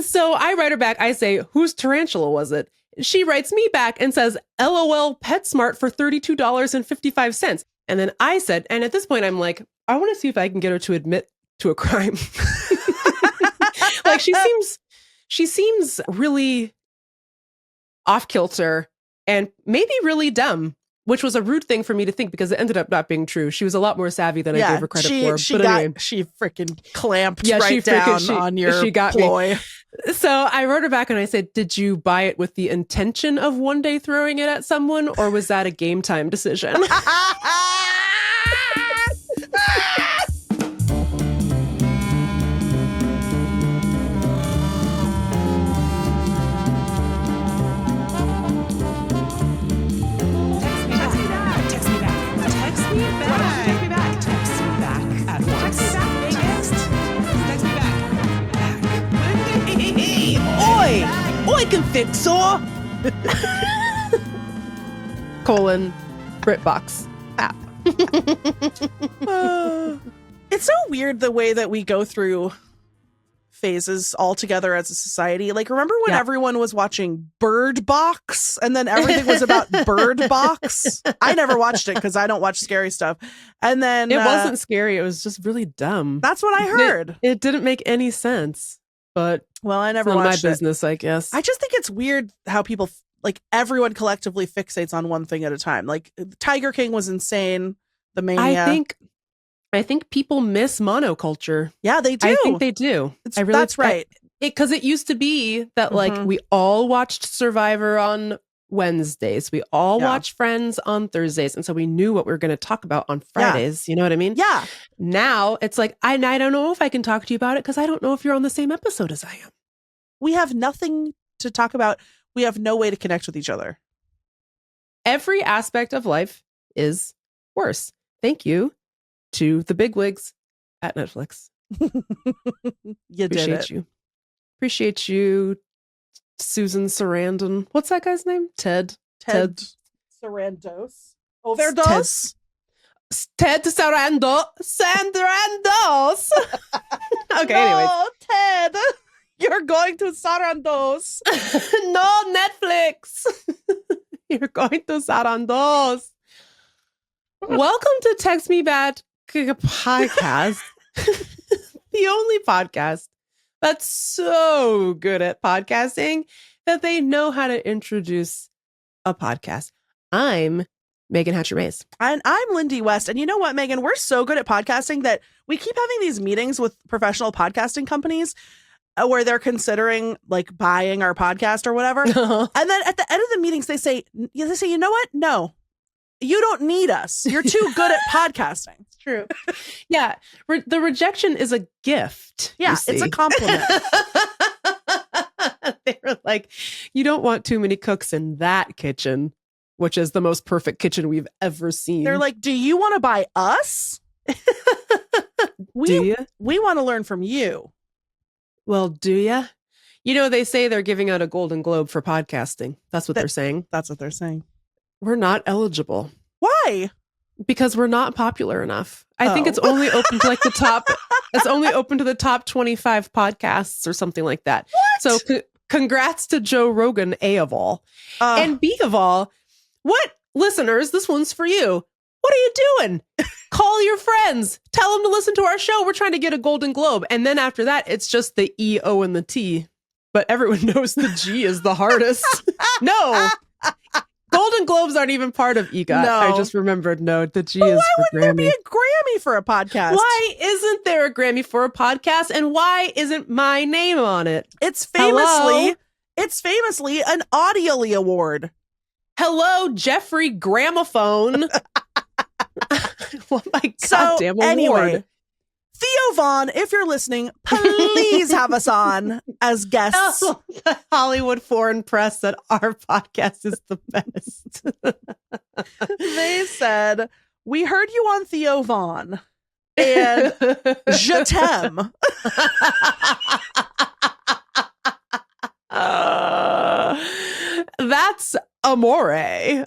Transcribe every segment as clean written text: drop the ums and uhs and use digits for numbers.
So I write her back. I say, whose tarantula was it? She writes me back and says, LOL PetSmart for $32.55. And then I said, and at this point, I'm like, I want to see if I can get her to admit to a crime. Like she seems really off kilter and maybe really dumb, which was a rude thing for me to think because it ended up not being true. She was a lot more savvy than I gave her credit for. She freaking clamped down on your ploy. So I wrote her back and I said, did you buy it with the intention of one day throwing it at someone, or was that a game time decision? I can fix her. BritBox app. It's so weird the way that we go through phases all together as a society. Like, remember when everyone was watching Bird Box and then everything was about Bird Box? I never watched it because I don't watch scary stuff. And then it wasn't scary. It was just really dumb. That's what I heard. It didn't make any sense. But well, I never watched my business, I guess. I just think it's weird how people, like, everyone collectively fixates on one thing at a time. Like, Tiger King was insane. The mania. I think people miss monoculture. Yeah, they do. I think they do. That's right. Because it used to be that like we all watched Survivor on Wednesdays. We all watched Friends on Thursdays. And so we knew what we were going to talk about on Fridays. You know what I mean? Yeah. Now it's like, I don't know if I can talk to you about it because I don't know if you're on the same episode as I am. We have nothing to talk about. We have no way to connect with each other. Every aspect of life is worse. Thank you to the bigwigs at Netflix. Appreciate you, Susan Sarandon. What's that guy's name? Ted Sarandos. Overdose. Ted Sarandos. Okay, anyways. Ted, you're going to Sarandos. No, Netflix. You're going to Sarandos. Welcome to Text Me Back podcast. The only podcast that's so good at podcasting that they know how to introduce a podcast. I'm Megan Hatcher-Mays. And I'm Lindy West. And you know what, Megan? We're so good at podcasting that we keep having these meetings with professional podcasting companies where they're considering like buying our podcast or whatever. And then at the end of the meetings, they say, you know what? No, you don't need us. You're too good at podcasting. It's true. Yeah. The rejection is a gift. Yeah, it's a compliment. They were like, you don't want too many cooks in that kitchen, which is the most perfect kitchen we've ever seen. They're like, do you want to buy us? Do you? We want to learn from you. Well, do you? You know, they say they're giving out a Golden Globe for podcasting. That's what they're saying. That's what they're saying. We're not eligible. Why? Because we're not popular enough. I think it's only open to like the top. It's only open to the top 25 podcasts or something like that. What? So congrats to Joe Rogan, A of all. And B of all, what listeners, this one's for you. What are you doing? Call your friends. Tell them to listen to our show. We're trying to get a Golden Globe. And then after that, it's just the E, O, and the T. But everyone knows the G is the hardest. No. Golden Globes aren't even part of EGOT. No. I just remembered. No, the G is for Grammy. Why wouldn't there be a Grammy for a podcast? Why isn't there a Grammy for a podcast? And why isn't my name on it? It's famously an Audially award. Hello, Jeffrey Gramophone. Oh my goddamn award. Anyway, Theo Vaughn, if you're listening, please have us on as guests. Oh, the Hollywood Foreign Press said our podcast is the best. They said, we heard you on Theo Vaughn and je t'aime. That's amore.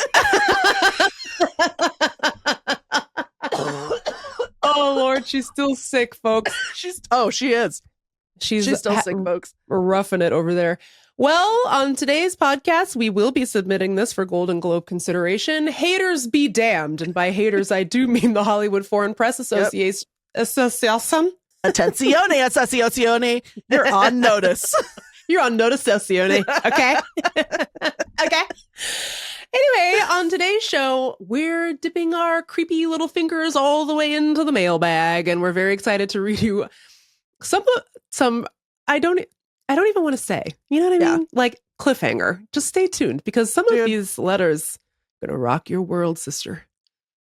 Oh Lord, she's still sick, folks. She is. She's still sick, folks. Roughing it over there. Well, on today's podcast, we will be submitting this for Golden Globe consideration. Haters be damned. And by haters, I do mean the Hollywood Foreign Press Association. Association. Attenzione, associazione. You're on notice. You're on notice, Associazione. Okay. Okay. Anyway, on today's show, we're dipping our creepy little fingers all the way into the mailbag, and we're very excited to read you some I don't even want to say. You know what I mean? Like cliffhanger. Just stay tuned because some of these letters are going to rock your world, sister.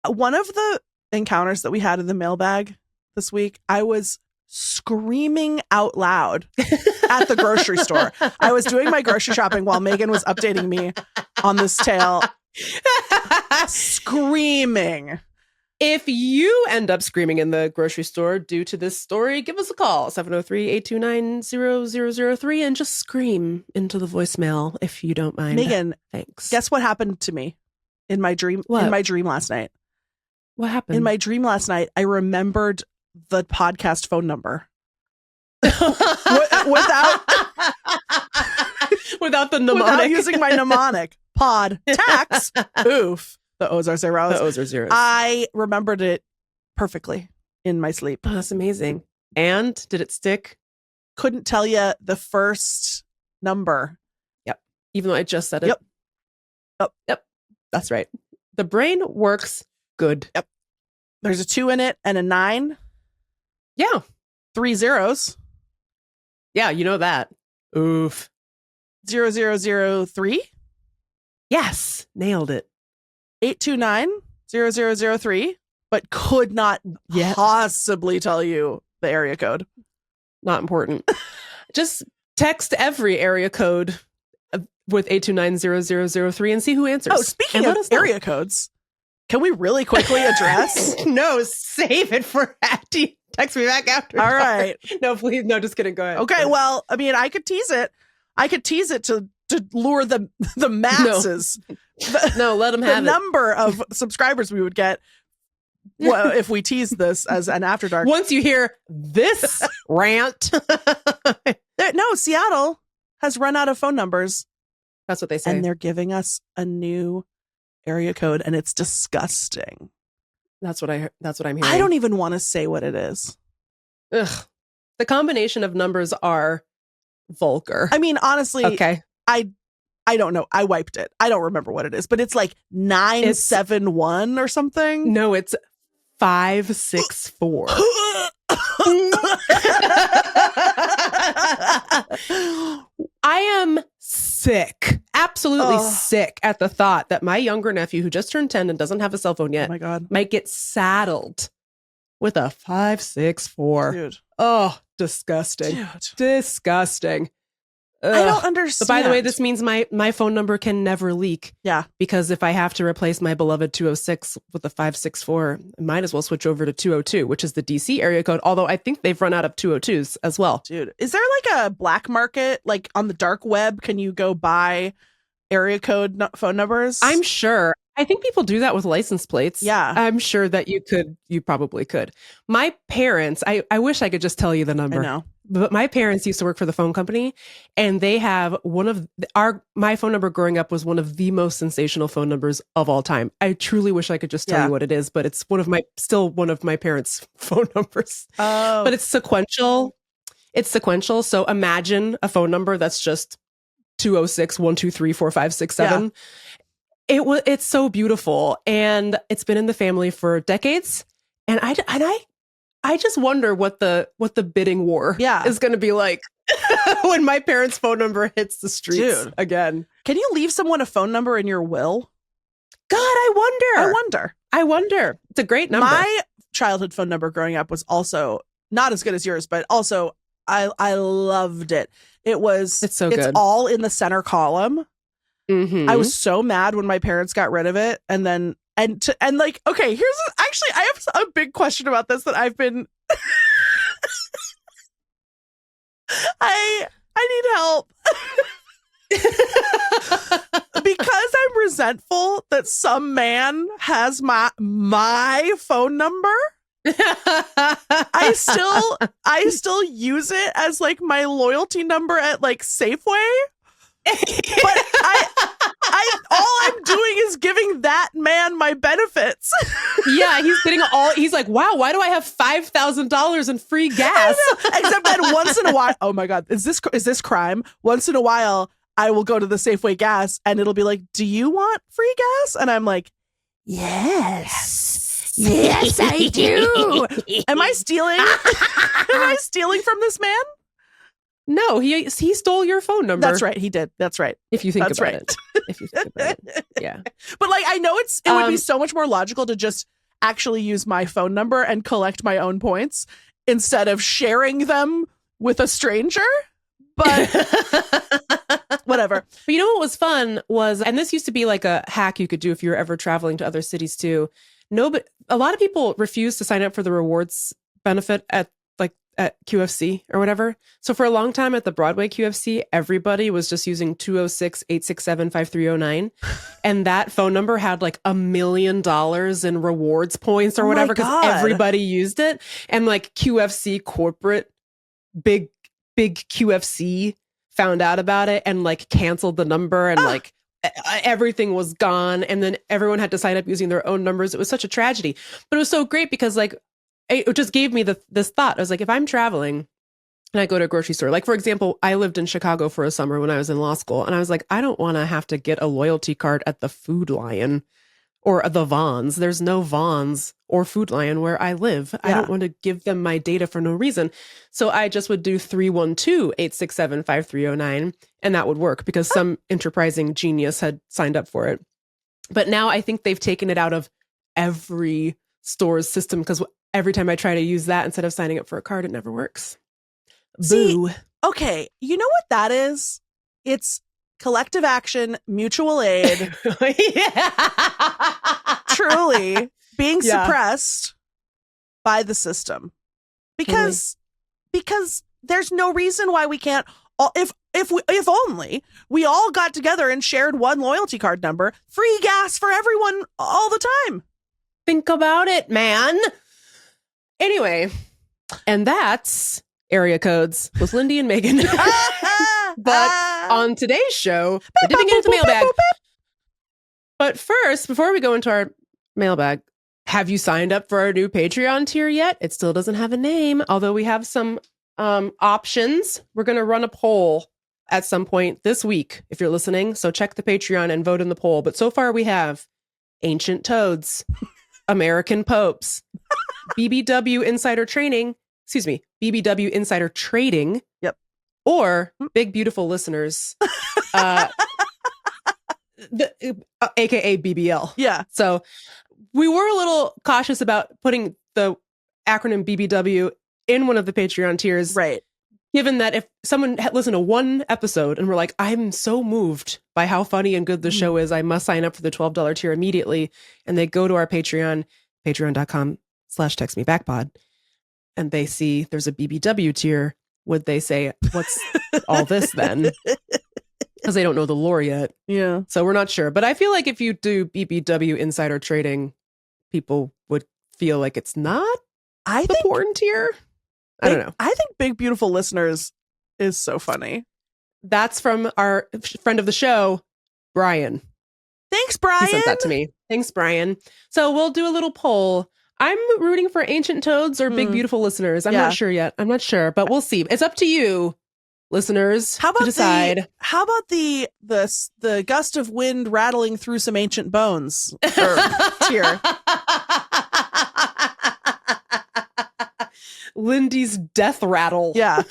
One of the encounters that we had in the mailbag this week, I was screaming out loud at the grocery store. I was doing my grocery shopping while Megan was updating me on this tale. Screaming. If you end up screaming in the grocery store due to this story, give us a call, 703-829-0003, and just scream into the voicemail if you don't mind. Megan, thanks. Guess what happened to me in my dream? What? In my dream last night. What happened? In my dream last night, I remembered the podcast phone number. without the mnemonic. Without using my mnemonic. Pod. Tax. Oof. The O's are zeros. The O's are zeros. I remembered it perfectly in my sleep. Oh, that's amazing. And did it stick? Couldn't tell you the first number. Yep. Even though I just said it. Yep. That's right. The brain works good. Yep. There's a 2 in it and a 9. Yeah. 3 zeros. Yeah, you know that. Oof. 0003. Yes. Nailed it. 829-0003, but could not possibly tell you the area code. Not important. Just text every area code with 829-0003 and see who answers. Oh, speaking of area codes, can we really quickly address? No, save it for Hattie. Text me back after. All right. No, please. No, just kidding. Go ahead. Okay. Well, I mean, I could tease it. To lure the masses. No, let them have the number of subscribers we would get if we tease this as an After Dark. Once you hear this rant. No, Seattle has run out of phone numbers. That's what they say. And they're giving us a new area code, and it's disgusting. That's what I'm hearing. I don't even want to say what it is. Ugh. The combination of numbers are vulgar. I mean, honestly, okay. I don't know. I wiped it. I don't remember what it is, but it's like 971 or something. No, it's 564. I am sick, absolutely sick at the thought that my younger nephew, who just turned 10 and doesn't have a cell phone yet, oh my God, might get saddled with a 564. Dude. Oh, disgusting. Dude. Disgusting. Ugh. I don't understand. But by the way, this means my phone number can never leak. Yeah. Because if I have to replace my beloved 206 with a 564, I might as well switch over to 202, which is the DC area code. Although I think they've run out of 202s as well. Dude, is there like a black market, like on the dark web? Can you go buy area code phone numbers? I'm sure. I think people do that with license plates. Yeah. I'm sure that you probably could. My parents, I wish I could just tell you the number. I know. But my parents used to work for the phone company, and they have my phone number growing up was one of the most sensational phone numbers of all time. I truly wish I could just tell you what it is, but it's still one of my parents' phone numbers. Oh. But it's sequential. It's sequential. So imagine a phone number that's just 206-123-4567. It's so beautiful, and it's been in the family for decades. And I just wonder what the bidding war is going to be like when my parents' phone number hits the streets again. Can you leave someone a phone number in your will? God, I wonder. It's a great number. My childhood phone number growing up was also not as good as yours, but also I loved it. It's so good. It's all in the center column. Mm-hmm. I was so mad when my parents got rid of it, and then like, okay, actually I have a big question about this that I've been I need help. Because I'm resentful that some man has my phone number. I still use it as like my loyalty number at like Safeway. But all I'm doing is giving that man my benefits. Yeah, he's like, wow, why do I have $5,000 in free gas? Except that once in a while, oh my God, is this crime? Once in a while, I will go to the Safeway gas and it'll be like, do you want free gas? And I'm like, yes, I do. Am I stealing? Am I stealing from this man? No, he stole your phone number. That's right. He did. That's right. If you think about it. If you think about it. Yeah. But like, I know it would be so much more logical to just actually use my phone number and collect my own points instead of sharing them with a stranger. But whatever. But you know what was fun was, and this used to be like a hack you could do if you were ever traveling to other cities too. No, but a lot of people refuse to sign up for the rewards benefit at QFC or whatever. So for a long time at the Broadway QFC, everybody was just using 206-867-5309. And that phone number had like $1 million in rewards points or whatever because everybody used it. And like QFC corporate, big QFC found out about it and like canceled the number and like everything was gone. And then everyone had to sign up using their own numbers. It was such a tragedy. But it was so great because like, it just gave me this thought. I was like, if I'm traveling and I go to a grocery store, like, for example, I lived in Chicago for a summer when I was in law school. And I was like, I don't want to have to get a loyalty card at the Food Lion or the Vons. There's no Vons or Food Lion where I live. Yeah. I don't want to give them my data for no reason. So I just would do 312-867-5309. And that would work because some enterprising genius had signed up for it. But now I think they've taken it out of every store's system because every time I try to use that instead of signing up for a card, it never works. Boo. Okay. You know what that is? It's collective action, mutual aid. Truly being suppressed by the system. Because there's no reason why we can't if only we all got together and shared one loyalty card number, free gas for everyone all the time. Think about it, man. Anyway, and that's Area Codes with Lindy and Meagan. But on today's show, we're dipping into mailbag. But first, before we go into our mailbag, have you signed up for our new Patreon tier yet? It still doesn't have a name, although we have some options. We're going to run a poll at some point this week, if you're listening. So check the Patreon and vote in the poll. But so far we have Ancient Toads, American Popes, BBW Insider Trading. Yep. Or Big Beautiful Listeners, aka BBL. Yeah. So we were a little cautious about putting the acronym BBW in one of the Patreon tiers. Right. Given that if someone had listened to one episode and were like, I'm so moved by how funny and good the show is, I must sign up for the $12 tier immediately. And they go to our Patreon, patreon.com/textmebackpod. And they see there's a BBW tier. Would they say, what's all this then? Because they don't know the lore yet. Yeah. So we're not sure. But I feel like if you do BBW Insider Trading, people would feel like it's not the porn tier. I don't know. I think Big Beautiful Listeners is so funny. That's from our friend of the show, Brian. Thanks, Brian. He sent that to me. Thanks, Brian. So we'll do a little poll. I'm rooting for Ancient Toads or Big Beautiful Listeners. I'm not sure yet. I'm not sure, but we'll see. It's up to you, listeners, to decide. How about the gust of wind rattling through some ancient bones tier? Lindy's death rattle. Yeah,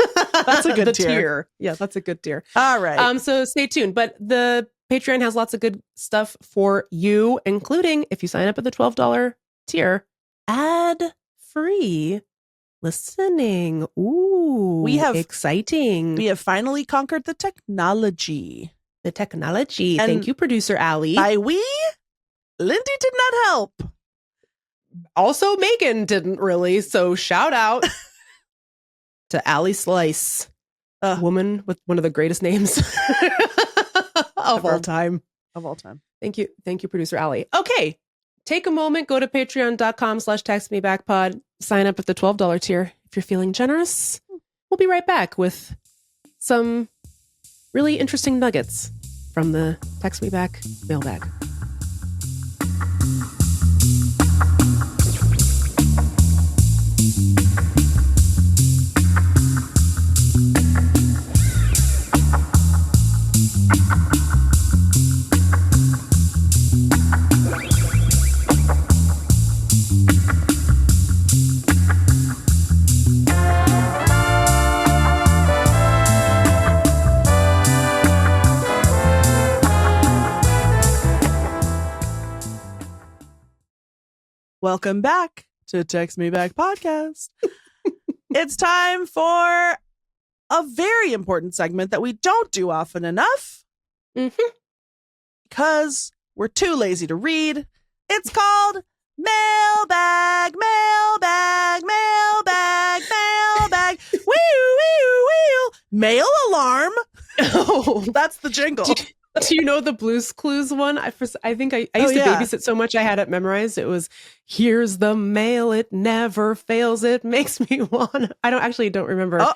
that's a good tier. Yeah, that's a good tier. All right. So stay tuned. But the Patreon has lots of good stuff for you, including if you sign up at the $12 tier, ad-free listening. Ooh, exciting. We have finally conquered the technology. And thank you, producer Allie. By we, Lindy did not help. Also, Meagan didn't really. So shout out to Allie Slice, a woman with one of the greatest names of all time. Of all time. Thank you, producer Allie. Okay, take a moment, go to patreon.com/textmebackpod, sign up at the $12 tier if you're feeling generous. We'll be right back with some really interesting nuggets from the Text Me Back mailbag. Welcome back to Text Me Back podcast. It's time for a very important segment that we don't do often enough because we're too lazy to read. It's called Mailbag, Mailbag, Mailbag, Mailbag. Wee, wee, wee. Mail alarm. Oh, that's the jingle. Do you know the Blue's Clues one? I think I used to babysit so much I had it memorized. It was, here's the mail, it never fails. It makes me wanna. I don't remember.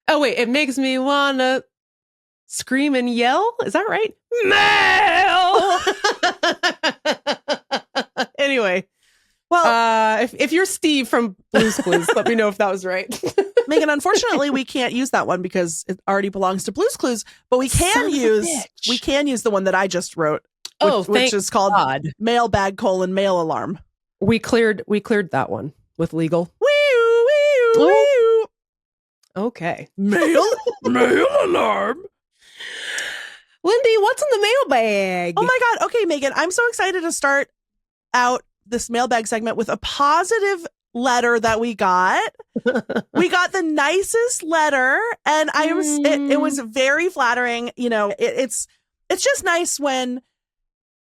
Oh wait, it makes me wanna scream and yell. Is that right? Mail. Anyway, well, if you're Steve from Blue's Clues, let me know if that was right. Megan, unfortunately, we can't use that one because it already belongs to Blue's Clues, but we can use the one that I just wrote, which is called Mailbag : Mail Alarm. We cleared that one with legal. Wee, wee, wee. Okay. Mail alarm. Lindy, what's in the mailbag? Oh my God. Okay, Megan, I'm so excited to start out this mailbag segment with a positive letter that we got. We got the nicest letter, and it was very flattering. You know, it's just nice when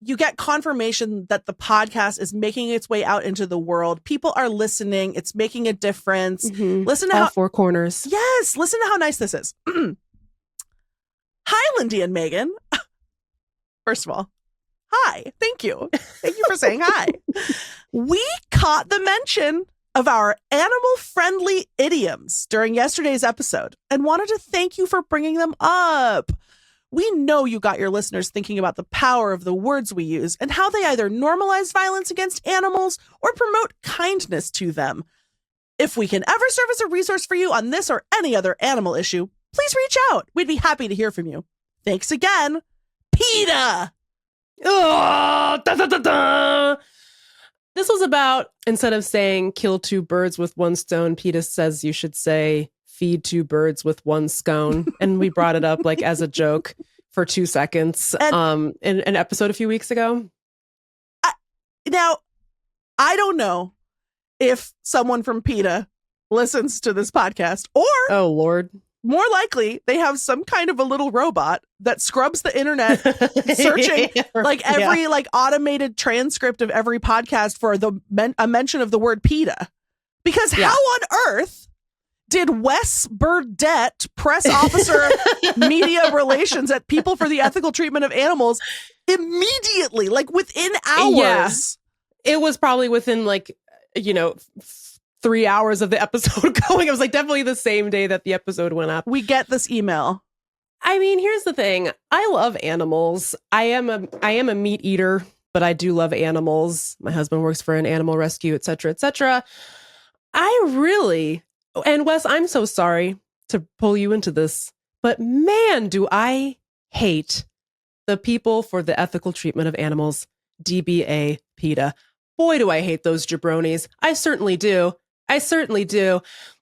you get confirmation that the podcast is making its way out into the world. People are listening. It's making a difference. Listen to all four corners. Yes, listen to how nice this is. Hi, Lindy and Meagan. First of all, hi. Thank you. Thank you for saying hi. We caught the mention of our animal-friendly idioms during yesterday's episode and wanted to thank you for bringing them up. We know you got your listeners thinking about the power of the words we use and how they either normalize violence against animals or promote kindness to them. If we can ever serve as a resource for you on this or any other animal issue, please reach out. We'd be happy to hear from you. Thanks again, PETA. Oh, da, da, da, da. This was about, instead of saying kill two birds with one stone, PETA says you should say feed two birds with one scone. And we brought it up like as a joke for 2 seconds in an episode a few weeks ago. Now, I don't know if someone from PETA listens to this podcast, or oh Lord, more likely they have some kind of a little robot that scrubs the internet searching like every like automated transcript of every podcast for a mention of the word PETA. Because how on earth did Wes Burdett, press officer, media relations at People for the Ethical Treatment of Animals, immediately, like within hours? Yeah. It was probably within 3 hours of the episode going. It was like definitely the same day that the episode went up. We get this email. I mean, here's the thing. I love animals. I am a meat eater, but I do love animals. My husband works for an animal rescue, et cetera, et cetera. And Wes, I'm so sorry to pull you into this, but man, do I hate the People for the Ethical Treatment of Animals, DBA PETA. Boy, do I hate those jabronis. I certainly do.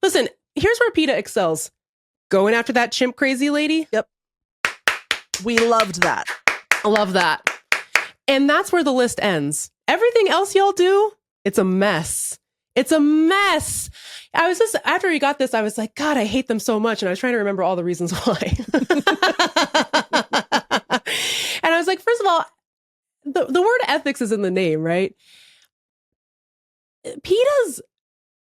Listen, here's where PETA excels. Going after that Chimp Crazy lady. Yep. We loved that. I love that. And that's where the list ends. Everything else y'all do, it's a mess. It's a mess. I was just, after we got this, I was like, God, I hate them so much. And I was trying to remember all the reasons why. And I was like, first of all, the word ethics is in the name, right? PETA's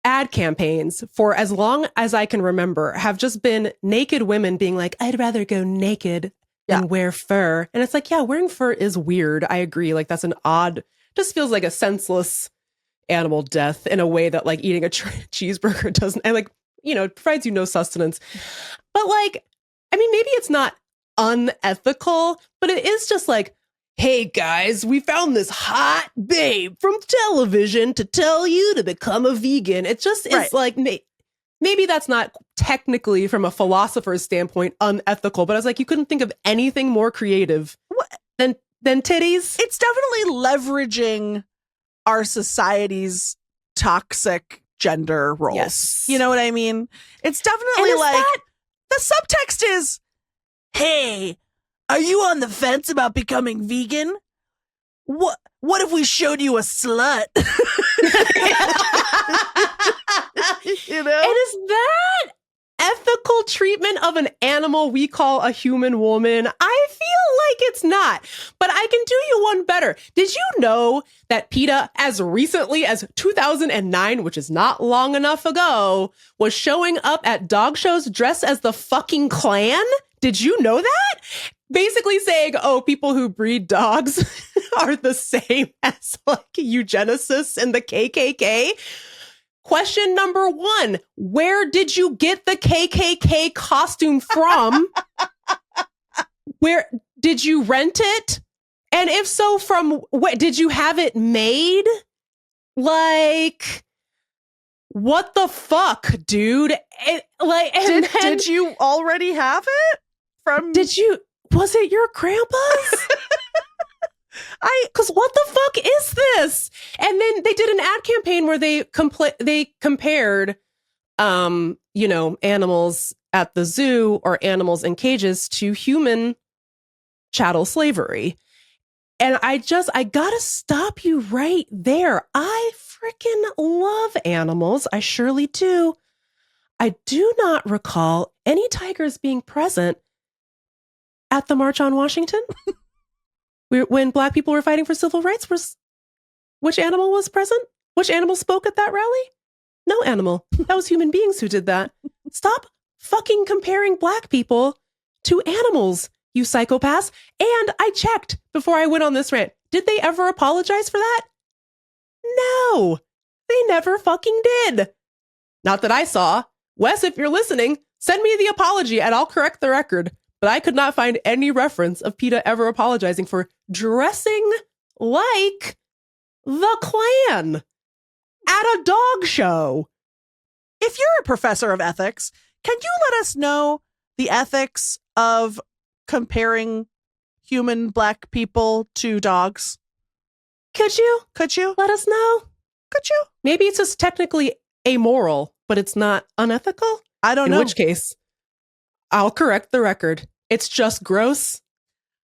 ad campaigns for as long as I can remember have just been naked women being like, I'd rather go naked than wear fur. And it's like, yeah, wearing fur is weird. I agree. Like that's an odd just feels like a senseless animal death in a way that like eating a cheeseburger doesn't. And like, it provides you no sustenance. But like, I mean, maybe it's not unethical, but it is just like, hey guys, we found this hot babe from television to tell you to become a vegan. It just is like, maybe that's not technically from a philosopher's standpoint unethical, but I was like, you couldn't think of anything more creative than titties. It's definitely leveraging our society's toxic gender roles. Yes. You know what I mean? It's definitely like the subtext is, hey, are you on the fence about becoming vegan? What if we showed you a slut? And is that ethical treatment of an animal we call a human woman? I feel like it's not, but I can do you one better. Did you know that PETA, as recently as 2009, which is not long enough ago, was showing up at dog shows dressed as the fucking Klan? Did you know that? Basically saying, oh, people who breed dogs are the same as like eugenicists and the KKK. Question number 1, where did you get the KKK costume from? Where did you rent it? And if so, from what did you have it made? Like, what the fuck, dude? Did you already have it? Was it your grandpa's? Because what the fuck is this? And then they did an ad campaign where they compared, animals at the zoo or animals in cages to human chattel slavery. And I gotta stop you right there. I freaking love animals. I surely do. I do not recall any tigers being present at the March on Washington. When Black people were fighting for civil rights, which animal was present? Which animal spoke at that rally? No animal. That was human beings who did that. Stop fucking comparing Black people to animals, you psychopaths. And I checked before I went on this rant. Did they ever apologize for that? No, they never fucking did. Not that I saw. Wes, if you're listening, send me the apology and I'll correct the record. But I could not find any reference of PETA ever apologizing for dressing like the Klan at a dog show. If you're a professor of ethics, can you let us know the ethics of comparing human Black people to dogs? Could you? Let us know. Could you? Maybe it's just technically amoral, but it's not unethical? I don't know. In which case, I'll correct the record. It's just gross,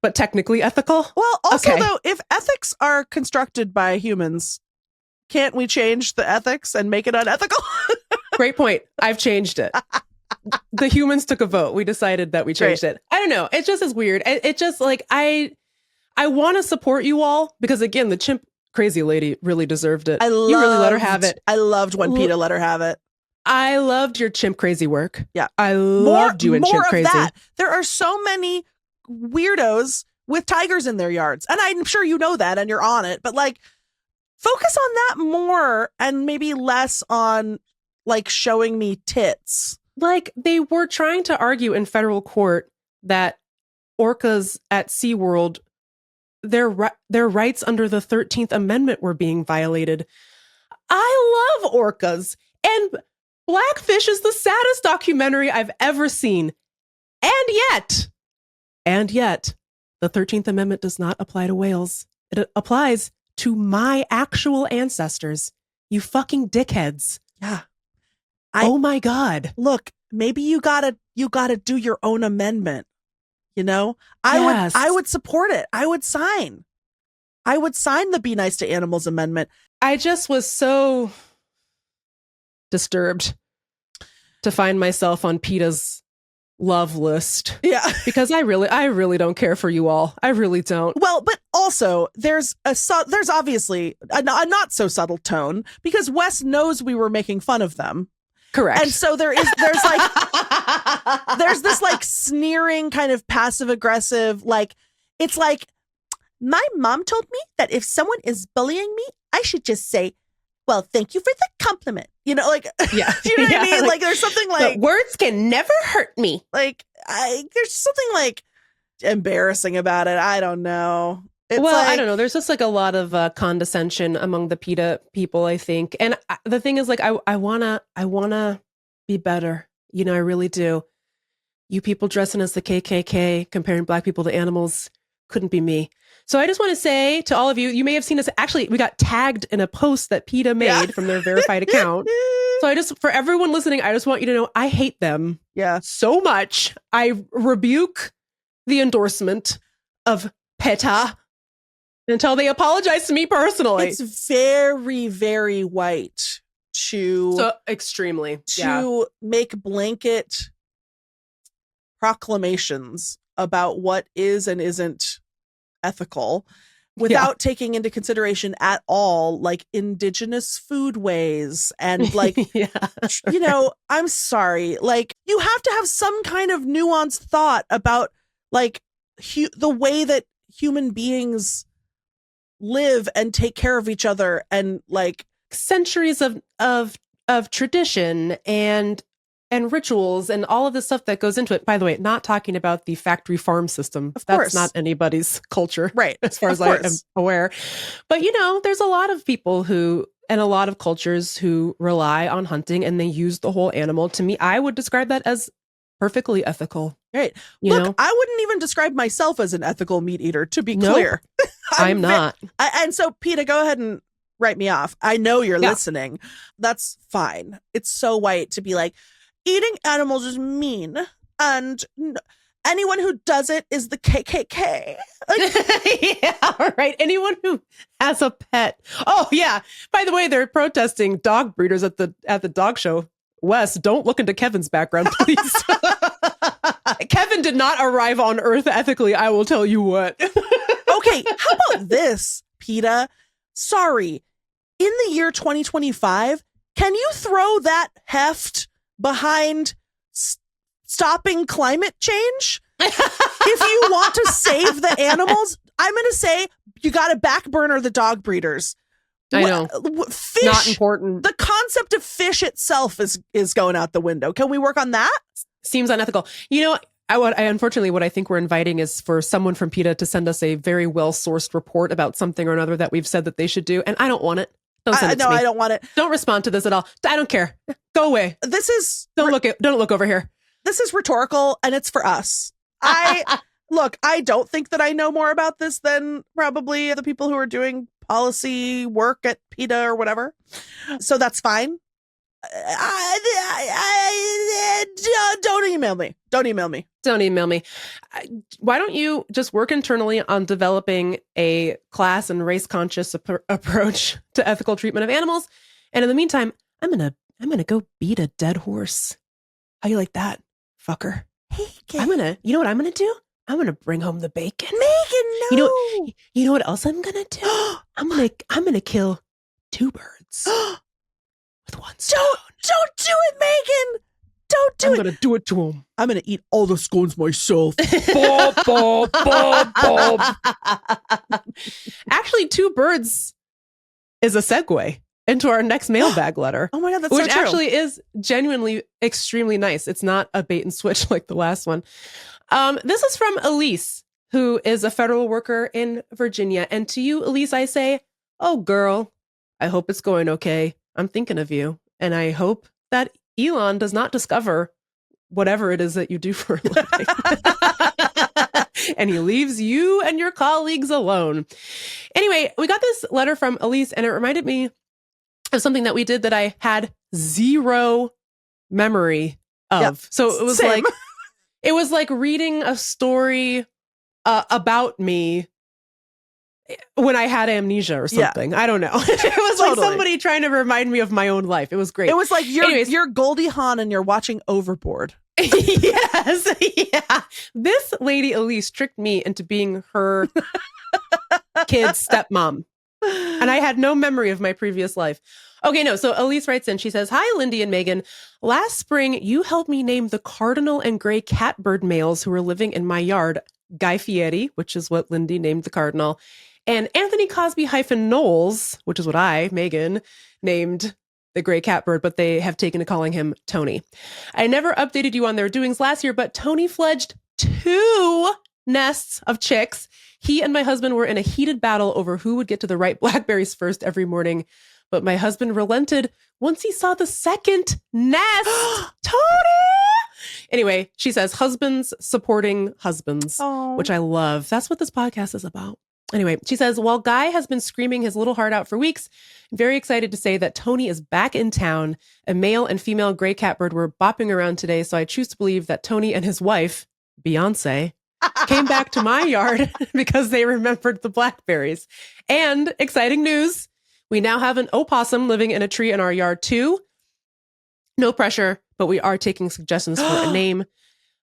but technically ethical. Well, also, though, if ethics are constructed by humans, can't we change the ethics and make it unethical? Great point. I've changed it. The humans took a vote. We decided that we changed it. I don't know. It just is weird. It just like, I want to support you all because, again, the Chimp Crazy lady really deserved it. You really let her have it. I loved when PETA let her have it. I loved your Chimp Crazy work. Yeah. I loved you in Chimp Crazy. More of that. There are so many weirdos with tigers in their yards. And I'm sure you know that and you're on it. But like, focus on that more and maybe less on like showing me tits. Like, they were trying to argue in federal court that orcas at SeaWorld, their rights under the 13th Amendment were being violated. I love orcas. And Blackfish is the saddest documentary I've ever seen. And yet, the 13th Amendment does not apply to whales. It applies to my actual ancestors. You fucking dickheads. Yeah. Oh my God. Look, maybe you gotta do your own amendment. You know? Yes. I would support it. I would sign the Be Nice to Animals amendment. I just was so disturbed to find myself on PETA's love list. Yeah. Because I really don't care for you all. I really don't. Well, but also there's obviously a not so subtle tone because Wes knows we were making fun of them. Correct. And so there's this like sneering kind of passive aggressive, like, it's like, My mom told me that if someone is bullying me, I should just say, well, thank you for the compliment. You know, like, Yeah. you know what Yeah, I mean? like, Like, there's something like, but words can never hurt me. like, there's something like embarrassing about it. I don't know. It's Well, like, I don't know. There's just like a lot of condescension among the PETA people, I think. And the thing is, like, I wanna be better. You know, I really do. You people dressing as the KKK, comparing black people to animals, couldn't be me. So I just want to say to all of you, you may have seen us. Actually, we got tagged in a post that PETA made from their verified account. So for everyone listening, I just want you to know I hate them so much. I rebuke the endorsement of PETA until they apologize to me personally. It's very, very white to extremely make blanket proclamations about what is and isn't ethical without taking into consideration at all like indigenous foodways and like you know, I'm sorry, like you have to have some kind of nuanced thought about like the way that human beings live and take care of each other, and like centuries of tradition and rituals and all of the stuff that goes into it. By the way, not talking about the factory farm system. That's not anybody's culture, right? As far as I am aware. But you know, there's a lot of people and a lot of cultures who rely on hunting, and they use the whole animal. To me, I would describe that as perfectly ethical. Right. Look, I wouldn't even describe myself as an ethical meat eater, to be clear. I'm not. And so, PETA, go ahead and write me off. I know you're listening. That's fine. It's so white to be like, eating animals is mean, and anyone who does it is the KKK. Like, yeah, right. Anyone who has a pet. Oh, yeah. By the way, they're protesting dog breeders at the dog show. Wes, don't look into Kevin's background, please. Kevin did not arrive on Earth ethically, I will tell you what. Okay, how about this, PETA? Sorry, in the year 2025, can you throw that heft behind stopping climate change? If you want to save the animals, I'm going to say you got to back burner the dog breeders. I know. Fish, not important. The concept of fish itself is going out the window. Can we work on that? Seems unethical. You know, unfortunately, what I think we're inviting is for someone from PETA to send us a very well-sourced report about something or another that we've said that they should do. And I don't want it. Don't send it to me. I don't want it. Don't respond to this at all. I don't care. Go away. Don't look over here. This is rhetorical, and it's for us. Look, I don't think that I know more about this than probably the people who are doing policy work at PETA or whatever. So that's fine. Don't email me. Don't email me. Don't email me. Why don't you just work internally on developing a class and race conscious approach to ethical treatment of animals? And in the meantime, I'm gonna go beat a dead horse. How you like that, fucker? Hey, you know what I'm gonna do? I'm gonna bring home the bacon. Meagan, no. You know what else I'm gonna do? I'm gonna kill 2 birds with 1 stone. Don't do it, Meagan. Don't do it. I'm gonna do it to him. I'm gonna eat all the scones myself. Bob, Bob, Bob, Bob. Actually, 2 birds is a segue into our next mailbag letter. Oh my God, that's which so true. Actually is genuinely extremely nice. It's not a bait and switch like the last one. This is from Elise, who is a federal worker in Virginia. And to you, Elise, I say, oh, girl, I hope it's going okay. I'm thinking of you. And I hope that Elon does not discover whatever it is that you do for a living. And he leaves you and your colleagues alone. Anyway, we got this letter from Elise, and it reminded me of something that we did that I had zero memory of. Yep. So it was it was like reading a story about me when I had amnesia or something. Yeah. I don't know. It was like somebody trying to remind me of my own life. It was great. It was like you're Goldie Hawn and you're watching Overboard. Yes. Yeah. This lady Elise tricked me into being her kid's stepmom. And I had no memory of my previous life. Okay, no. So Elise writes in, she says, "Hi, Lindy and Meagan. Last spring, you helped me name the cardinal and gray catbird males who were living in my yard. Guy Fieri, which is what Lindy named the cardinal, and Anthony Cosby-Knowles, which is what I, Megan, named the gray catbird, but they have taken to calling him Tony. I never updated you on their doings last year, but Tony fledged 2 nests of chicks. He and my husband were in a heated battle over who would get to the right blackberries first every morning, but my husband relented once he saw the second nest. Tony! Anyway, she says husbands supporting husbands, which I love. That's what this podcast is about. Anyway, she says, while Guy has been screaming his little heart out for weeks, I'm very excited to say that Tony is back in town. A male and female gray catbird were bopping around today, so I choose to believe that Tony and his wife, Beyonce, came back to my yard because they remembered the blackberries. And exciting news, we now have an opossum living in a tree in our yard too. No pressure, but we are taking suggestions for a name.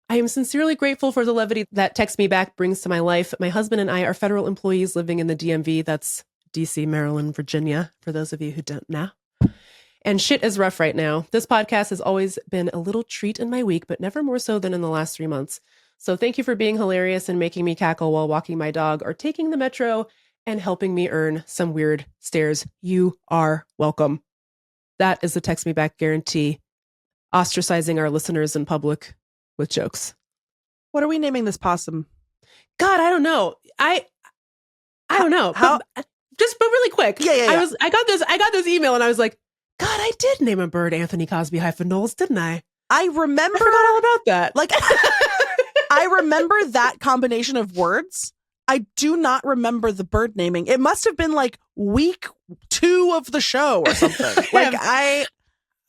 I am sincerely grateful for the levity that Text Me Back brings to my life. My husband and I are federal employees living in the DMV. That's DC, Maryland, Virginia, for those of you who don't know. And shit is rough right now. This podcast has always been a little treat in my week, but never more so than in the last 3 months. So thank you for being hilarious and making me cackle while walking my dog or taking the metro and helping me earn some weird stares. You are welcome. That is the Text Me Back guarantee. Ostracizing our listeners in public with jokes. What are we naming this possum? God, I don't know. I don't know. How? But really quick. Yeah. I got this email and I was like, God, I did name a bird Anthony Cosby-Knowles, didn't I? I remember. I forgot all about that. Like, I remember that combination of words. I do not remember the bird naming. It must have been like week 2 of the show or something. Like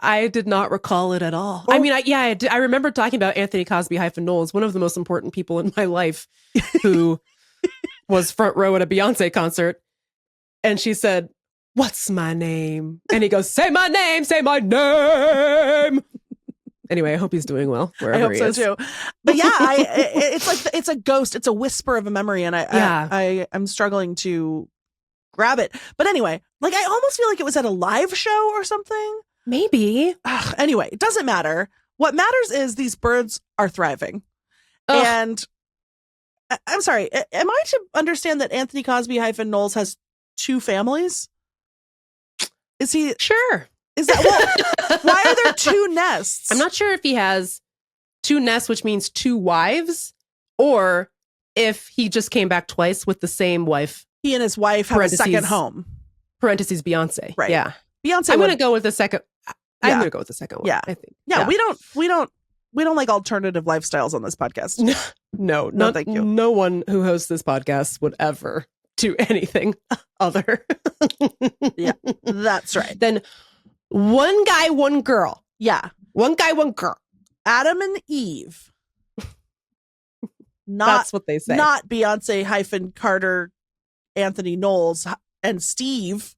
I did not recall it at all. I mean, I remember talking about Anthony Cosby-Knowles, one of the most important people in my life, who was front row at a Beyonce concert. And she said, "What's my name?" And he goes, "Say my name, say my name." Anyway, I hope he's doing well. I hope so too. But yeah, it's like it's a ghost. It's a whisper of a memory, and I'm struggling to grab it. But anyway, like I almost feel like it was at a live show or something. Maybe. Anyway, it doesn't matter. What matters is these birds are thriving. Ugh. And I'm sorry, am I to understand that Anthony Cosby-Knowles has 2 families? Is he? Sure. Is that why are there 2 nests? I'm not sure if he has 2 nests, which means 2 wives, or if he just came back twice with the same wife. He and his wife have a second home. Parentheses Beyonce. Right. Yeah. Beyonce. I'm going to go with the second. I'm going to go with the second one. Yeah. I think. Yeah. We don't like alternative lifestyles on this podcast. No, thank you. No one who hosts this podcast would ever do anything other. Yeah, that's right. Then one guy, one girl. Yeah. One guy, one girl. Adam and Eve. That's what they say. Not Beyonce - Carter, Anthony Knowles, and Steve.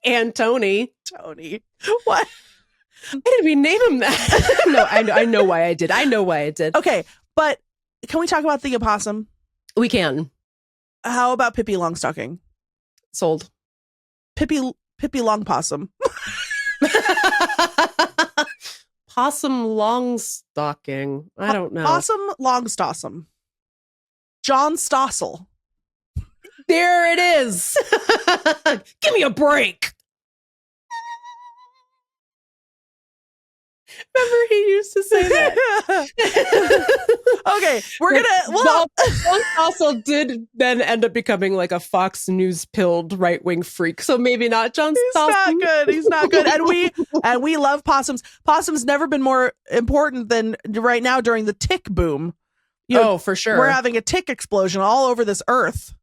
And Tony. What? Why did we name him that? No, I know why I did. Okay, but can we talk about the opossum? We can. How about Pippi Longstocking? Sold. Pippi Longpossum. Possum Longstocking. I don't know. Possum Longstossum. John Stossel. There it is. Give me a break. Remember he used to say that. Okay, we're gonna. John Stossel did then end up becoming like a Fox News pilled right wing freak. So maybe not John Stossel. He's not good. And we love possums. Possums never been more important than right now during the tick boom. For sure. We're having a tick explosion all over this earth.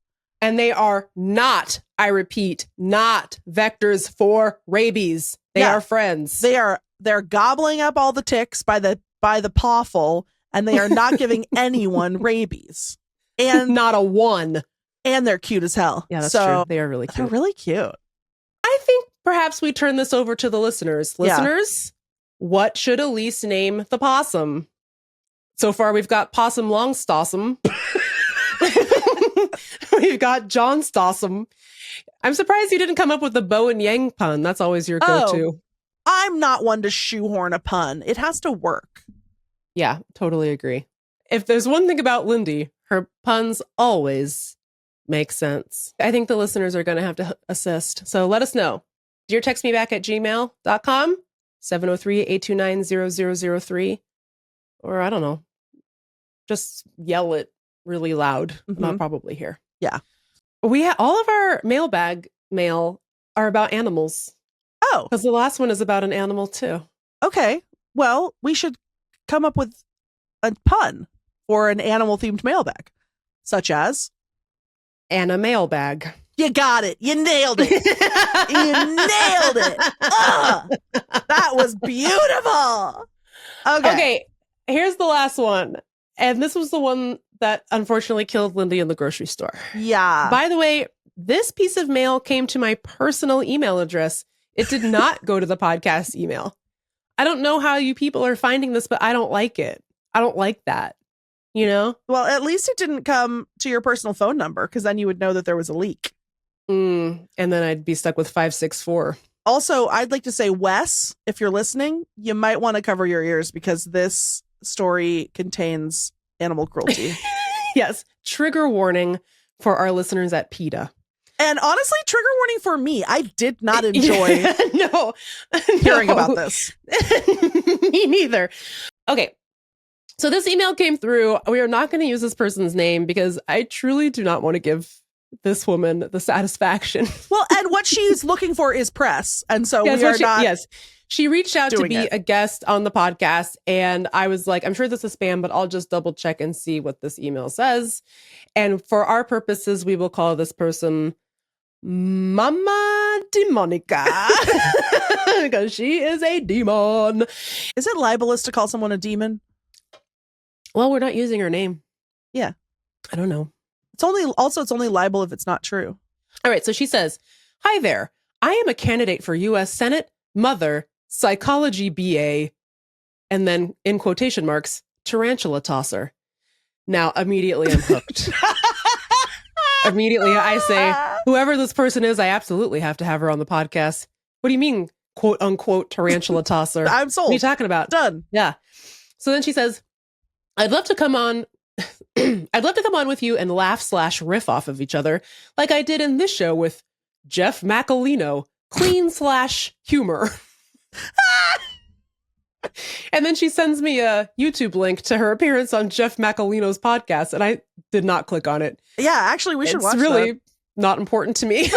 And they are not, I repeat, not vectors for rabies. They are friends. They're gobbling up all the ticks by the pawful, and they are not giving anyone rabies. And not a one. And they're cute as hell. Yeah, that's true. They are really cute. They're really cute. I think perhaps we turn this over to the listeners. Listeners, what should Elise name the possum? So far, we've got Possum Longstossum. We've got John Stossum. I'm surprised you didn't come up with the bow and yang pun. That's always your go-to. I'm not one to shoehorn a pun. It has to work. Yeah, totally agree. if there's one thing about Lindy, her puns always make sense. I think the listeners are going to have to assist. So let us know. Dear text me back at gmail.com, 703-829-0003. Or I don't know, just yell it really loud. And I'll probably hear. Yeah. All of our mailbag mail are about animals. Oh. Because the last one is about an animal too. Okay. Well, we should come up with a pun for an animal-themed mailbag, such as Anna Mailbag. You got it. You nailed it. You nailed it. That was beautiful. Okay. Here's the last one. And this was the one that unfortunately killed Lindy in the grocery store. Yeah. By the way, this piece of mail came to my personal email address. It did not go to the podcast email. I don't know how you people are finding this, but I don't like it. I don't like that. You know? Well, at least it didn't come to your personal phone number, because then you would know that there was a leak. And then I'd be stuck with 564. Also, I'd like to say, Wes, if you're listening, you might want to cover your ears, because this story contains animal cruelty. Yes. Trigger warning for our listeners at PETA. And honestly, trigger warning for me. I did not enjoy hearing about this. Me neither. Okay. So this email came through. We are not going to use this person's name because I truly do not want to give this woman the satisfaction. Well, and what she's looking for is press. And so we are not. Yes. She reached out to be it. a guest on the podcast. And I was like, I'm sure this is spam, but I'll just double check and see what this email says. And for our purposes, we will call this person Mama Demonica. Because she is a demon. Is it libelous to call someone a demon? Well, we're not using her name. Yeah. I don't know. It's only libel if it's not true. All right. So she says, hi there. I am a candidate for U.S. Senate, mother, psychology BA, and then in quotation marks, tarantula tosser. Now, immediately I'm hooked. Immediately I say, whoever this person is, I absolutely have to have her on the podcast. What do you mean, quote unquote, tarantula tosser? I'm sold. What are you talking about? Done. Yeah. So then she says, I'd love to come on with you and laugh/riff off of each other like I did in this show with Jeff Macalino, clean/humor. And then she sends me a YouTube link to her appearance on Jeff Macalino's podcast, and I did not click on it. Yeah, actually, we should watch It's really that. not important to me.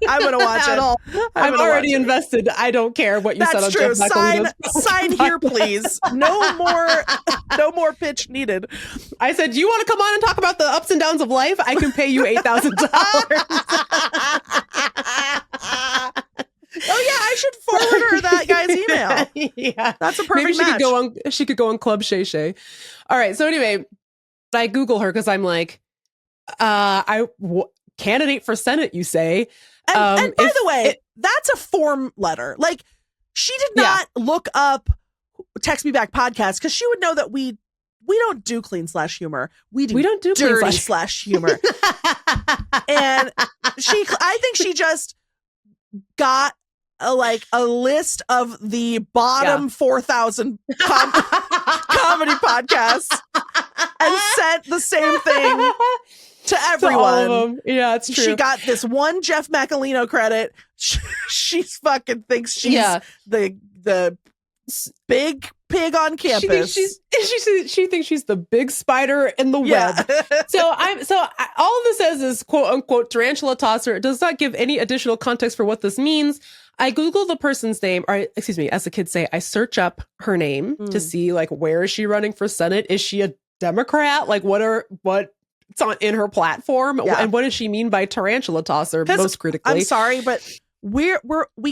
I'm going to watch at it. all. I'm already invested. I don't care what you said on true. Jeff Macalino's Sign here, please. No more pitch needed. I said, do you want to come on and talk about the ups and downs of life? I can pay you $8,000. Oh yeah, I should forward her that guy's email. Yeah, that's a perfect Maybe she match. She could go on Club Shay Shay. All right. So anyway, I Google her because I'm like, candidate for Senate, you say? And by the way, that's a form letter. Like, she did not look up Text Me Back podcast, because she would know that we don't do clean/humor. We don't do dirty/humor. And I think she just got a list of the bottom 4,000 comedy podcasts and sent the same thing to everyone. To all of them. Yeah, it's true. She got this one Jeff Macalino credit. She fucking thinks she's the big pig on campus. She thinks she's the big spider in the web. So all of this says is quote unquote tarantula tosser. It does not give any additional context for what this means. I Google the person's name, or excuse me, as the kids say, I search up her name to see like, where is she running for Senate? Is she a Democrat? Like what's in her platform? And what does she mean by tarantula tosser most critically? I'm sorry, but we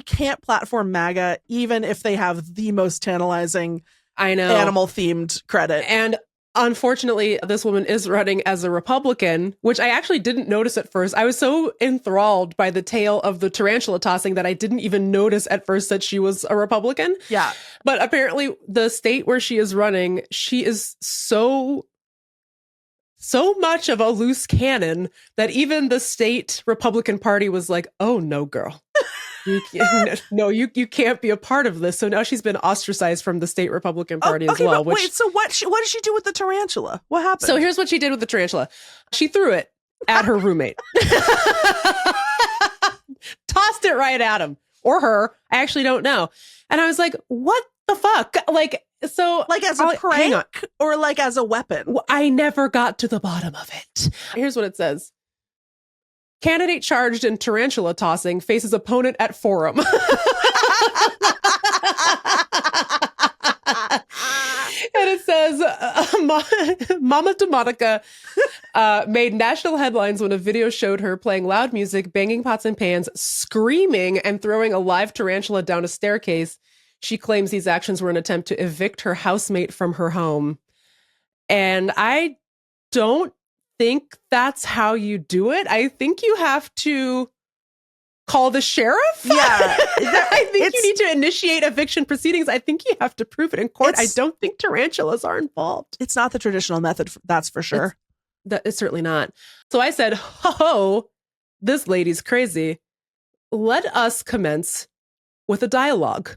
can't platform MAGA even if they have the most tantalizing animal themed credit. And unfortunately, this woman is running as a Republican, which I actually didn't notice at first. I was so enthralled by the tale of the tarantula tossing that I didn't even notice at first that she was a Republican. Yeah. But apparently the state where she is running, she is so much of a loose cannon that even the state Republican Party was like, oh no, girl. you can't be a part of this. So now she's been ostracized from the state Republican Party as well. But wait, so what did she do with the tarantula? What happened? So here's what she did with the tarantula. She threw it at her roommate. Tossed it right at him or her. I actually don't know. And I was like, what the fuck? Like, so like as a prank or like as a weapon? I never got to the bottom of it. Here's what it says. Candidate charged in tarantula tossing faces opponent at forum. And it says, Mama DeMonica made national headlines when a video showed her playing loud music, banging pots and pans, screaming, and throwing a live tarantula down a staircase. She claims these actions were an attempt to evict her housemate from her home. And I don't think that's how you do it. I think you have to call the sheriff. Yeah. I think you need to initiate eviction proceedings. I think you have to prove it in court. I don't think tarantulas are involved. It's not the traditional method, that's for sure. It's certainly not. So I said, ho, this lady's crazy. Let us commence with a dialogue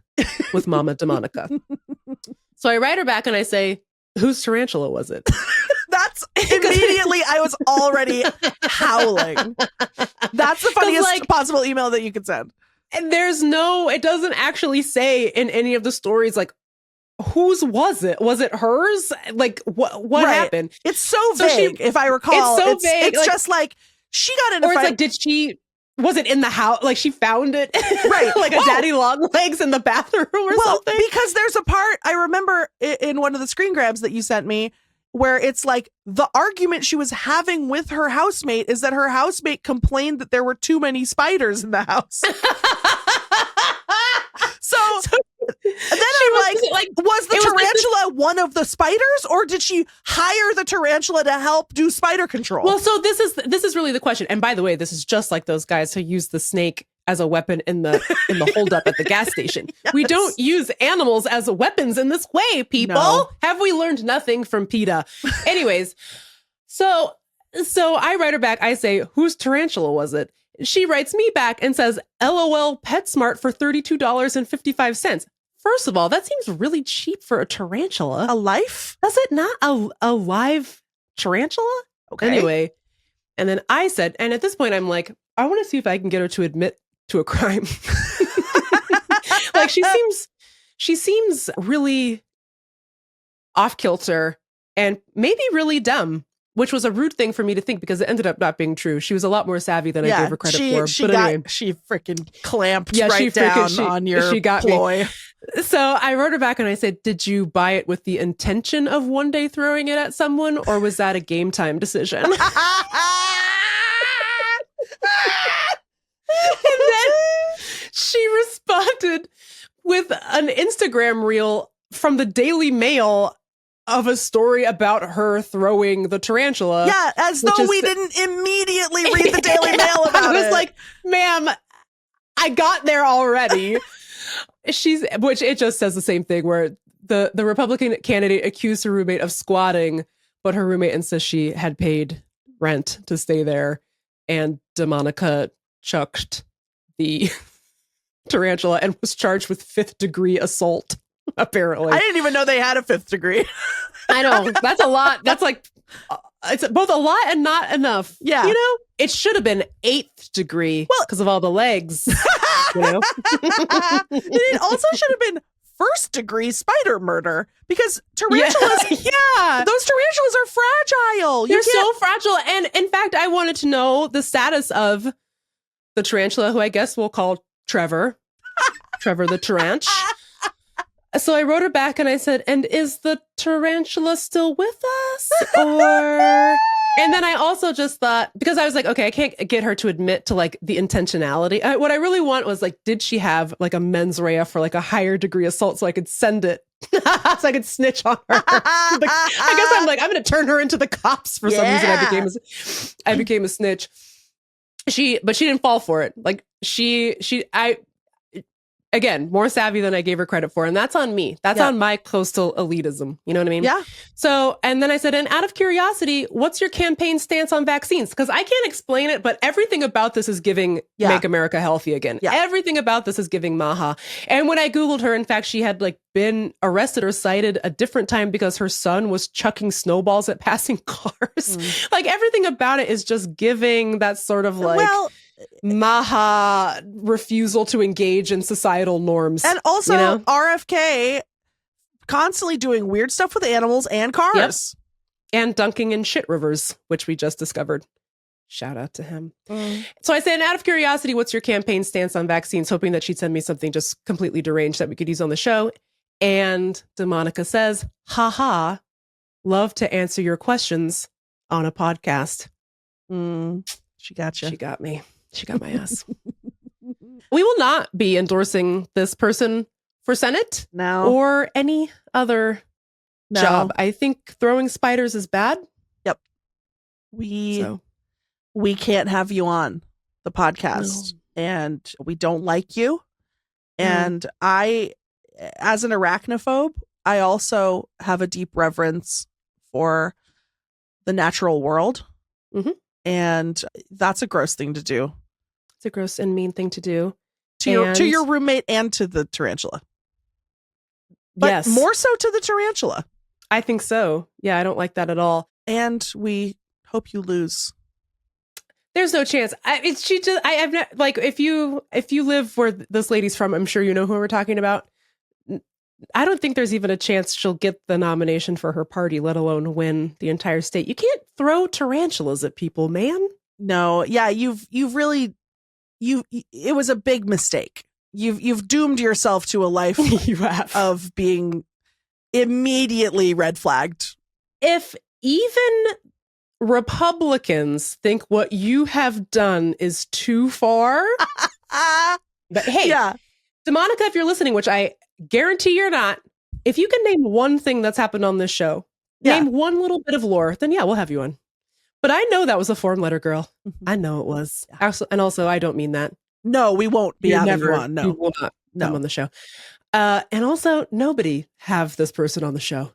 with Mama DeMonica. So I write her back and I say, whose tarantula was it? That's immediately, I was already howling. That's the funniest possible email that you could send. And it doesn't actually say in any of the stories, like, whose was it? Was it hers? Like, what happened? It's so vague, if I recall. It's so vague. It's like, just like, she got in a fight. Or it's like, was it in the house? Like, she found it? Right. Like a daddy long legs in the bathroom or something? Because there's a part, I remember in one of the screen grabs that you sent me, where it's like the argument she was having with her housemate is that her housemate complained that there were too many spiders in the house. So then I'm like, was the tarantula one of the spiders, or did she hire the tarantula to help do spider control? Well, so this is really the question. And by the way, this is just like those guys who use the snake as a weapon in the holdup at the gas station. Yes. We don't use animals as weapons in this way, people. No. Have we learned nothing from PETA? Anyways, so I write her back. I say, whose tarantula was it? She writes me back and says, LOL PetSmart for $32.55. First of all, that seems really cheap for a tarantula. A life? Does it not? A live tarantula? Okay. Anyway, and then I said, and at this point, I'm like, I want to see if I can get her to admit to a crime. Like she seems really off kilter and maybe really dumb, which was a rude thing for me to think because it ended up not being true. She was a lot more savvy than I gave her credit for. She freaking clamped down on your ploy. Me. So I wrote her back and I said, did you buy it with the intention of one day throwing it at someone, or was that a game time decision? And then she responded with an Instagram reel from the Daily Mail of a story about her throwing the tarantula. Yeah, as though we didn't immediately read the Daily Mail about it. I was like, ma'am, I got there already. Which it just says the same thing where the Republican candidate accused her roommate of squatting, but her roommate insists she had paid rent to stay there. And DeMonica chucked the tarantula and was charged with 5th degree assault. Apparently. I didn't even know they had a 5th degree. I know. That's a lot. That's like, it's both a lot and not enough. Yeah. You know, it should have been 8th degree because of all the legs. You know? It also should have been 1st degree spider murder because tarantulas, those tarantulas are fragile. They're so fragile. And in fact, I wanted to know the status of the tarantula, who I guess we'll call Trevor the Taranch. So I wrote her back and I said, and is the tarantula still with us? Or... And then I also just thought, because I was like, okay, I can't get her to admit to like the intentionality. What I really want was like, did she have like a mens rea for like a higher degree assault so I could send it? So I could snitch on her. I guess I'm like, I'm going to turn her into the cops for some reason. I became a snitch. But she didn't fall for it. Like again, more savvy than I gave her credit for. And that's on me. That's on my coastal elitism. You know what I mean? Yeah. So, and then I said, and out of curiosity, what's your campaign stance on vaccines? Because I can't explain it, but everything about this is giving Make America Healthy Again. Yeah. Everything about this is giving Maha. And when I Googled her, in fact, she had like been arrested or cited a different time because her son was chucking snowballs at passing cars. Like everything about it is just giving that sort of like Maha refusal to engage in societal norms. And also RFK constantly doing weird stuff with animals and cars. And dunking in shit rivers, which we just discovered. Shout out to him. So I said, out of curiosity, what's your campaign stance on vaccines? Hoping that she'd send me something just completely deranged that we could use on the show. And DeMonica says, haha, love to answer your questions on a podcast. She got you. She got me. She got my ass. We will not be endorsing this person for Senate or any other job. I think throwing spiders is bad. Yep. We can't have you on the podcast and we don't like you. And I, as an arachnophobe, I also have a deep reverence for the natural world. And that's a gross thing to do. It's a gross and mean thing to do. To your roommate and to the tarantula. But more so to the tarantula. I think so. Yeah, I don't like that at all. And we hope you lose. There's no chance. I've not, like, if you live where this lady's from, I'm sure you know who we're talking about. I don't think there's even a chance she'll get the nomination for her party, let alone win the entire state. You can't throw tarantulas at people, man. No. Yeah. You've really, it was a big mistake. You've doomed yourself to a life of being immediately red flagged. If even Republicans think what you have done is too far, but hey, DeMonica, if you're listening, which I guarantee you're not, if you can name one thing that's happened on this show, name one little bit of lore, then we'll have you on. But I know that was a form letter, girl. I know it was. And also, I don't mean that. No, we won't be having you on. No, you will not come on the show. And also, nobody have this person on the show.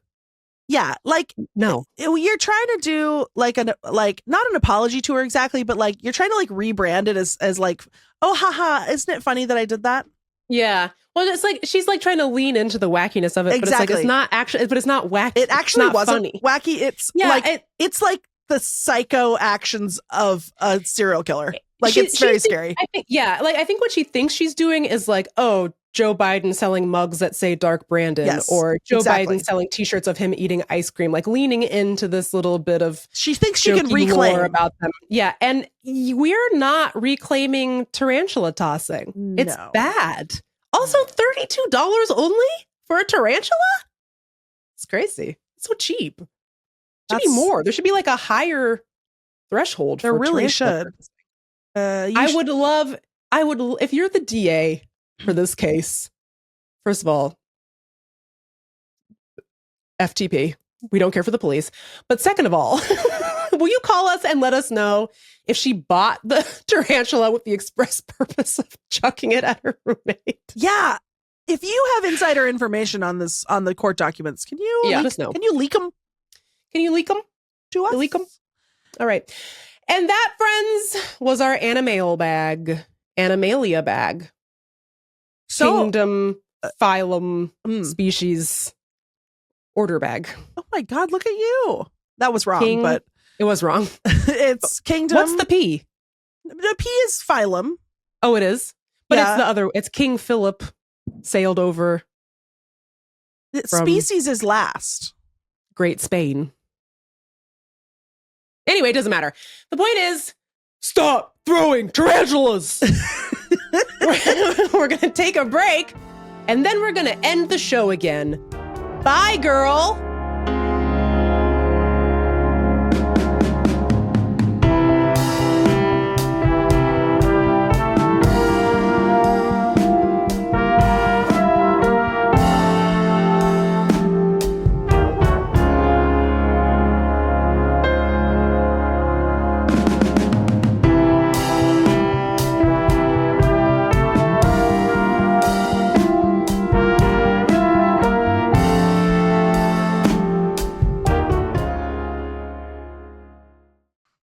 Yeah, like no, you're trying to do like not an apology to her exactly, but like you're trying to like rebrand it as like, oh, haha, isn't it funny that I did that? Yeah. Well, it's like she's like trying to lean into the wackiness of it, but it's like it's not actually, but it's not wacky. It actually wasn't funny. Wacky. It's it's like the psycho actions of a serial killer. Like it's very scary. I think what she thinks she's doing is like, oh, Joe Biden selling mugs that say Dark Brandon, or Joe Biden selling T-shirts of him eating ice cream, like leaning into this little bit of she thinks she can reclaim about them. Yeah, and we're not reclaiming tarantula tossing. No. It's bad. Also, $32 only for a tarantula? It's crazy. It's so cheap. It should be more. There should be like a higher threshold. There really should. I would, if you're the DA for this case, first of all, FTP, we don't care for the police. But second of all, will you call us and let us know if she bought the tarantula with the express purpose of chucking it at her roommate? Yeah. If you have insider information on this, on the court documents, can you let us know? Can you leak them? Can you leak them to us? Leak them? All right. And that, friends, was our Animalia bag. So, Kingdom, phylum, species, order bag. Oh my God, look at you. That was wrong, but it was wrong. It's kingdom. What's the P? The P is phylum. Oh, it is? But it's the other. It's King Philip sailed over. Species is last. Great Spain. Anyway, it doesn't matter. The point is, stop throwing tarantulas. We're going to take a break, and then we're going to end the show again. Bye, girl.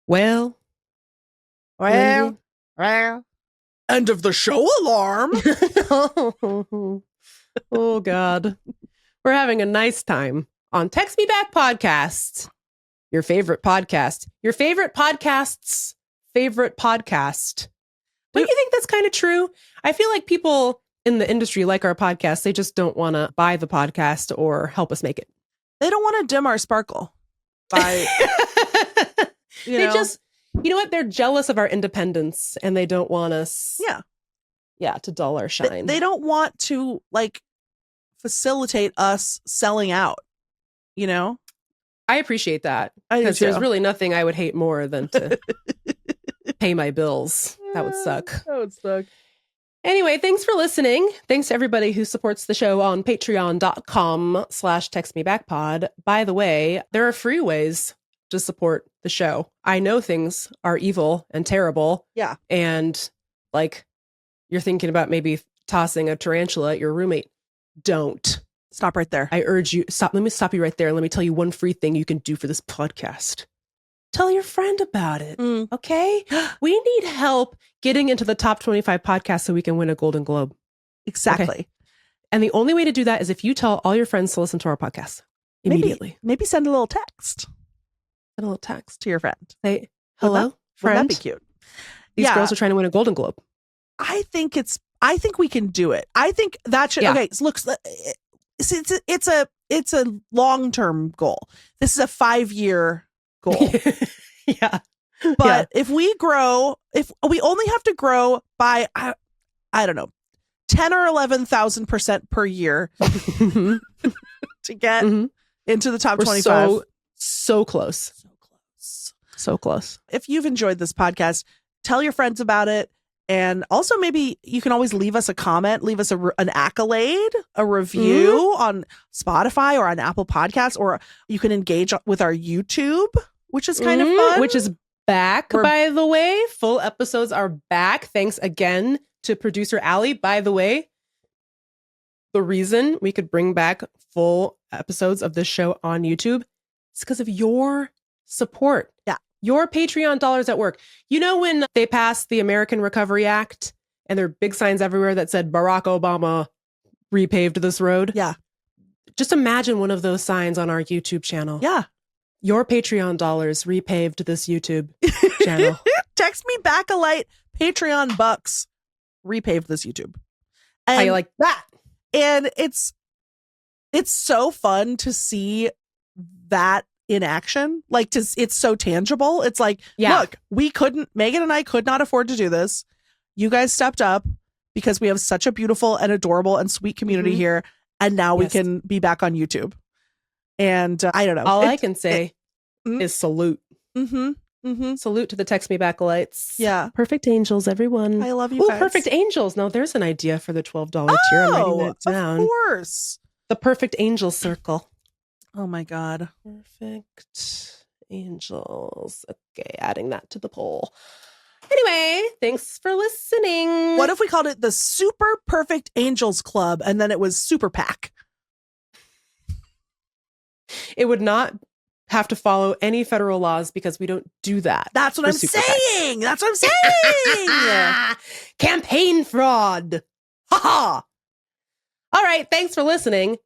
Well, Well, end of the show alarm. Oh, God. We're having a nice time on Text Me Back Podcast. Your favorite podcast. Your favorite podcast's favorite podcast. Don't you think that's kind of true? I feel like people in the industry like our podcast. They just don't want to buy the podcast or help us make it. They don't want to dim our sparkle by, They just, you know what? They're jealous of our independence and they don't want us. Yeah, to dull our shine. They don't want to like facilitate us selling out, you know? I appreciate that. I do Because too. there's really nothing I would hate more than to pay my bills. That would suck. That would suck. Anyway, thanks for listening. Thanks to everybody who supports the show on patreon.com/textmebackpod. By the way, there are free ways to support the show. I know things are evil and terrible. Yeah. And like you're thinking about maybe tossing a tarantula at your roommate. Don't. Stop right there. I urge you, stop. Let me stop you right there. Let me tell you one free thing you can do for this podcast. Tell your friend about it. Okay? We need help getting into the top 25 podcasts so we can win a Golden Globe. Exactly. Okay? And the only way to do that is if you tell all your friends to listen to our podcast immediately. Maybe send a little text. Send a little text to your friend. Say, hello, friend. Wouldn't that be cute? These girls are trying to win a Golden Globe. I think we can do it. I think that should, okay, so look, it's a long-term goal. This is a 5-year goal. Yeah. But if we only have to grow by, I don't know, 10 or 11,000% per year to get into the top 25. So close. So close. If you've enjoyed this podcast, tell your friends about it. And also maybe you can always leave us a comment, leave us an accolade, a review on Spotify or on Apple Podcasts, or you can engage with our YouTube, which is kind of fun. Which is back, by the way. Full episodes are back. Thanks again to producer Allie. By the way, the reason we could bring back full episodes of this show on YouTube is because of your support. Yeah. Your Patreon dollars at work. You know when they passed the American Recovery Act and there are big signs everywhere that said Barack Obama repaved this road? Yeah. Just imagine one of those signs on our YouTube channel. Yeah. Your Patreon dollars repaved this YouTube channel. Text me back a light. Patreon bucks repaved this YouTube. And How you like that? And it's so fun to see that in action. Like it's so tangible. It's like, look, Megan and I could not afford to do this. You guys stepped up because we have such a beautiful and adorable and sweet community here. And now we can be back on YouTube. And I don't know. All I can say is salute. Salute to the Text Me Back lights. Yeah. Perfect angels, everyone. I love you guys. Perfect angels. Now there's an idea for the $12 tier. I'm writing that down. Of course. The Perfect Angel Circle. Oh my God. Perfect angels. Okay, adding that to the poll. Anyway, thanks for listening. What if we called it the Super Perfect Angels Club and then it was Super Pack? It would not have to follow any federal laws because we don't do that. That's what I'm saying. That's what I'm saying. Campaign fraud. Ha ha. All right. Thanks for listening.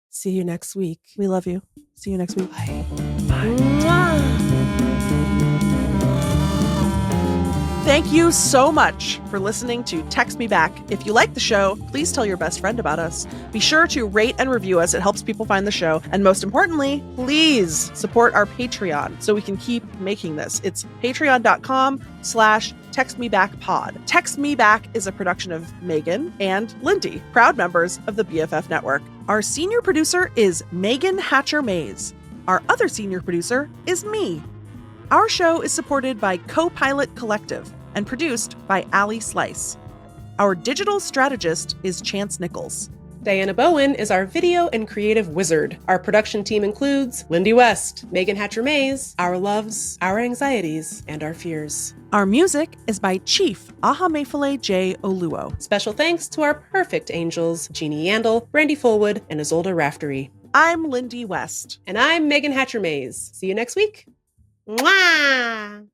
See you next week. We love you. See you next week. Bye. Thank you so much for listening to Text Me Back. If you like the show, please tell your best friend about us. Be sure to rate and review us. It helps people find the show. And most importantly, please support our Patreon so we can keep making this. It's patreon.com/textmebackpod. Text Me Back is a production of Megan and Lindy, proud members of the BFF network. Our senior producer is Megan Hatcher-Mays. Our other senior producer is me. Our show is supported by Co-Pilot Collective and produced by Allie Slice. Our digital strategist is Chance Nichols. Diana Bowen is our video and creative wizard. Our production team includes Lindy West, Megan Hatcher-Mays, our loves, our anxieties, and our fears. Our music is by Chief Ahamefule J. Oluo. Special thanks to our perfect angels, Jeannie Yandel, Brandy Fullwood, and Isolda Raftery. I'm Lindy West. And I'm Megan Hatcher-Mays. See you next week. Mwah!